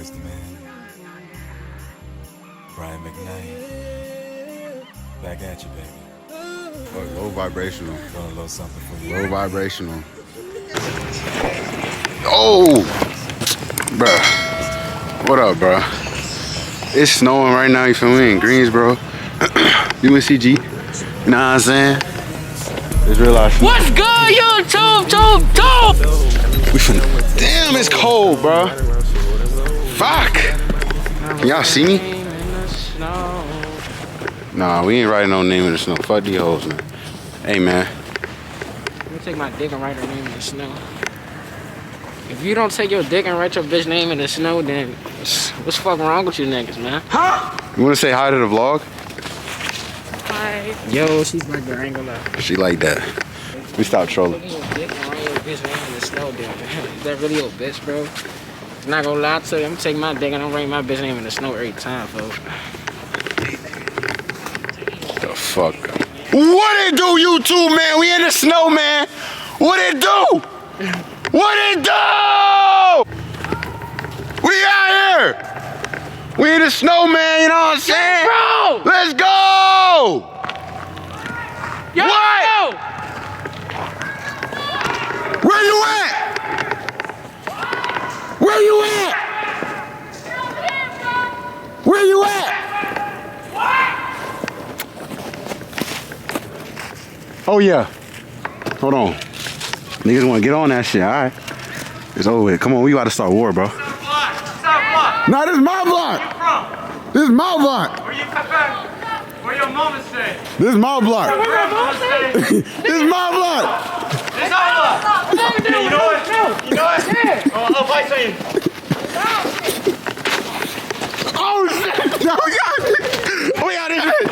voice, the man. Brian McKnight. Back at you, baby. Fuck, low vibrational. Doing a little something for you. Low vibrational. Oh! Bruh. What up, bruh? It's snowing right now, you feel me, in Greensboro. uncg. You know what I'm saying? It's real life. What's good, YouTube? We finna. Damn, it's cold, bro. Fuck. Can y'all see me? Nah, we ain't writing no name in the snow. Fuck these hoes, man. Hey, man. Let me take my dick and write her name in the snow. If you don't take your dick and write your bitch name in the snow, then what's fucking wrong with you niggas, man? Huh? You wanna say hi to the vlog? Hi. Yo, she's my girl. I ain't gonna lie. She like that. We stop trolling. Taking your dick and write your bitch name in the snow, then. Is that really your bitch, bro? I'm not gonna lie to you. I'm gonna take my dick and I'm writing my bitch name in the snow every time, folks. The fuck? What it do, YouTube, man? We in the snow, man. What it do? What it do? We out here. We in the snow, man. You know what I'm saying? Bro! Let's go. Yo! What? Where you at? Where you at? Where you at? Oh yeah. Hold on. Niggas wanna get on that shit, alright. It's over with. Come on, we about to start war, bro. Nah, this is my block. Where you from? This is my block. Where you from? Where your mama stay? This is my block. Where your mama stay? This is my block. This our block. You know what? You know what? I'll fight for you. Oh shit! No, we got this bitch.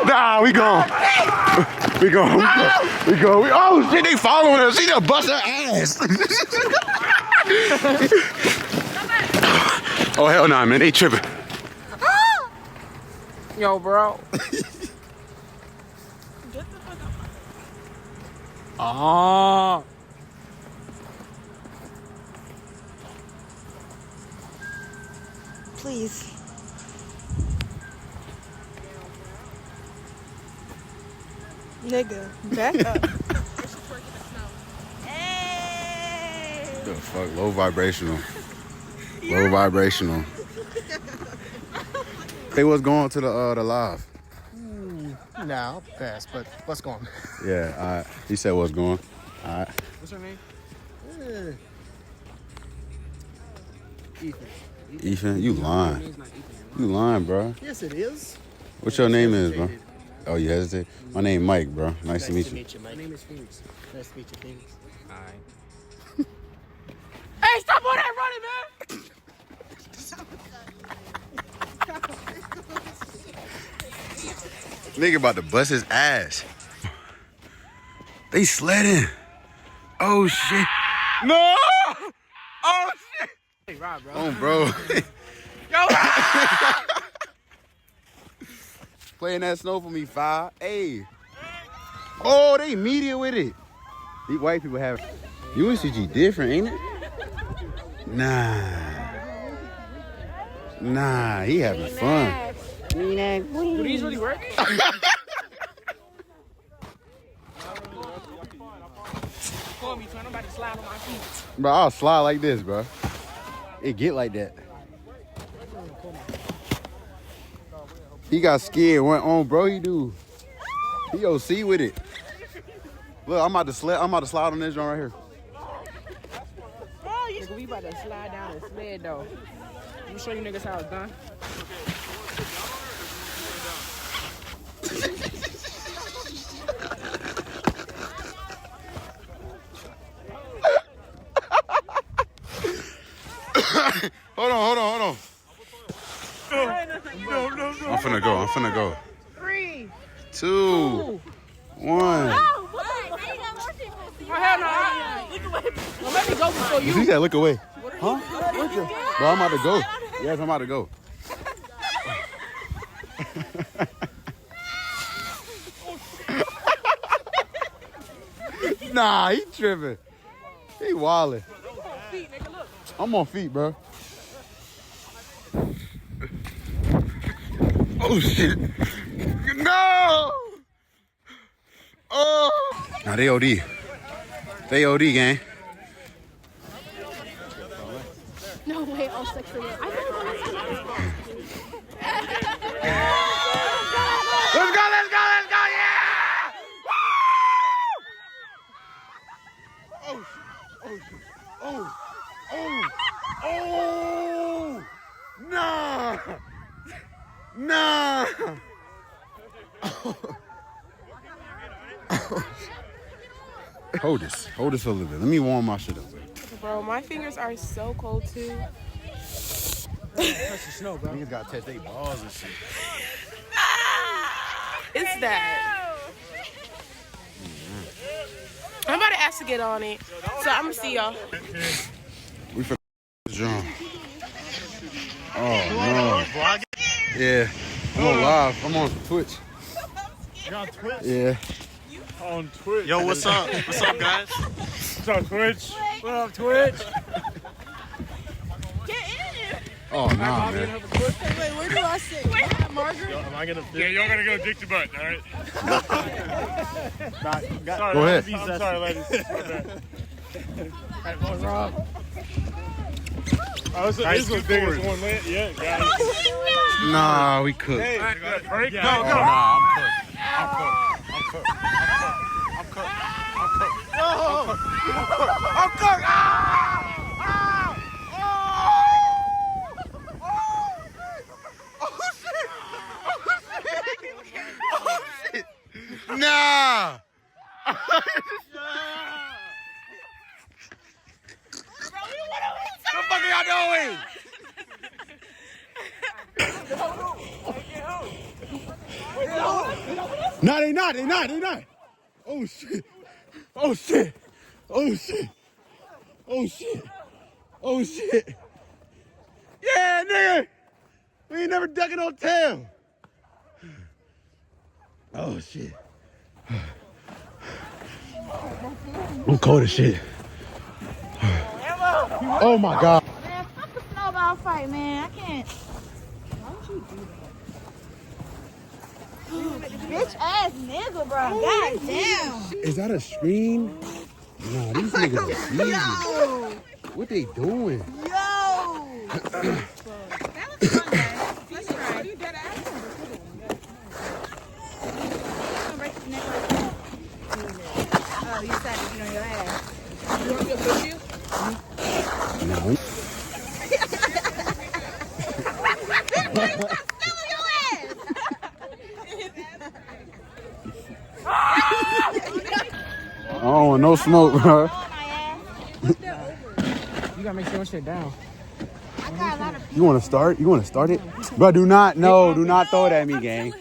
Nah, we gone. We gone. Oh shit, they following us. She just bust her ass. Oh hell nah, man, they tripping. Yo, bro. Oh. Please. Nigga, back up. Hey! The fuck, low vibrational. Low vibrational. Hey, what's going to the live? Nah, I'll pass, but let's go on. Yeah, alright. He said what's going. Alright. What's her name? Ethan, you lying. You lying, bro. Yes, it is. What's your name is, bro? Oh, you hesitate? My name Mike, bro. Nice to meet you. My name is Phoenix. Nice to meet you, Phoenix. Alright. Hey, stop all that running, man! Nigga about to bust his ass. They sledding. Oh shit. No! Oh shit! Hey, Rob, bro. Oh, bro. Yo! Playing that snow for me, 5. Hey. Oh, they media with it. These white people have UNCG different, ain't it? Nah, he having fun. Do these really work? Call me, trying nobody slide on my feet. Bro, I'll slide like this, bro. It get like that. He got scared, went on, bro. He do. He OC with it. Look, I'm about to slide on this joint right here. Nigga, we about to slide down and sled, though. Let me show you niggas how it's done. Hold on. I'm finna go. 3, 2, 1. Oh, hell no. Well, let me go before you. He said, look away. Huh? Bro, I'm about to go. Yes, I'm about to go. Nah, he tripping. He wildin'. Feet, nigga, look. I'm on feet, bro. Oh shit! No! Oh! Now they OD. They OD, gang. No way, all sexual. I know. Let's go! Let's go! Let's go! Yeah! Woo! Oh! Oh! Oh! Oh! Nah! Nah! Hold this for a little bit. Let me warm my shit up. Bro, my fingers are so cold too. Touch the snow, bro. Niggas gotta touch their balls and shit. It's that. I'm about to ask to get on it. So I'm gonna see y'all. We for John. Oh no. Yeah. I'm on live. I'm on Twitch. You're on Twitch? Yeah. On Twitch. Yo, what's up? What's up, guys? What's up, Twitch? What up, Twitch? Oh nah, man. Wait, where do I sit? Margaret? Yo, am I gonna fit? Yeah, you're gonna go dick to butt, all right? Go ahead. I'm sorry, ladies. Hey, what's wrong? I was this was big as one lit. Yeah, guys. Nah, we cooked. Hey, break. Oh, Go. nah, I'm cooked. I'm cooked. Nah. What the fuck are y'all doing? No, they not. Oh shit. Oh shit. Oh shit. Oh shit. Oh shit. Yeah, nigga. We ain't never ducking no tail. Oh shit. I'm cold as shit. Oh my god. Man, fuck the snowball fight, man. I can't. Why would you do that? Bitch ass nigga, bro. God damn. Is that a screen? Nah, these niggas are sneaky. What they doing? Yo. That was fun, guys. Let's try. You dead ass. Oh, you said it, you know, your ass. You want me to push you? No. I don't want no smoke, bro. You gotta make sure you sit down. You want to start? You want to start it? Bro, do not throw it at me, gang.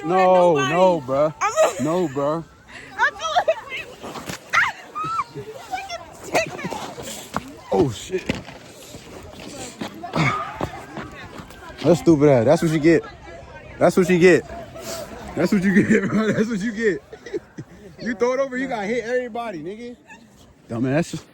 No, bro. No, bro. Oh, shit. That's stupid ass. That's what you get. That's what you get. That's what you get, bro. That's what you get. You throw it over, you got to hit everybody, nigga. Dumbass.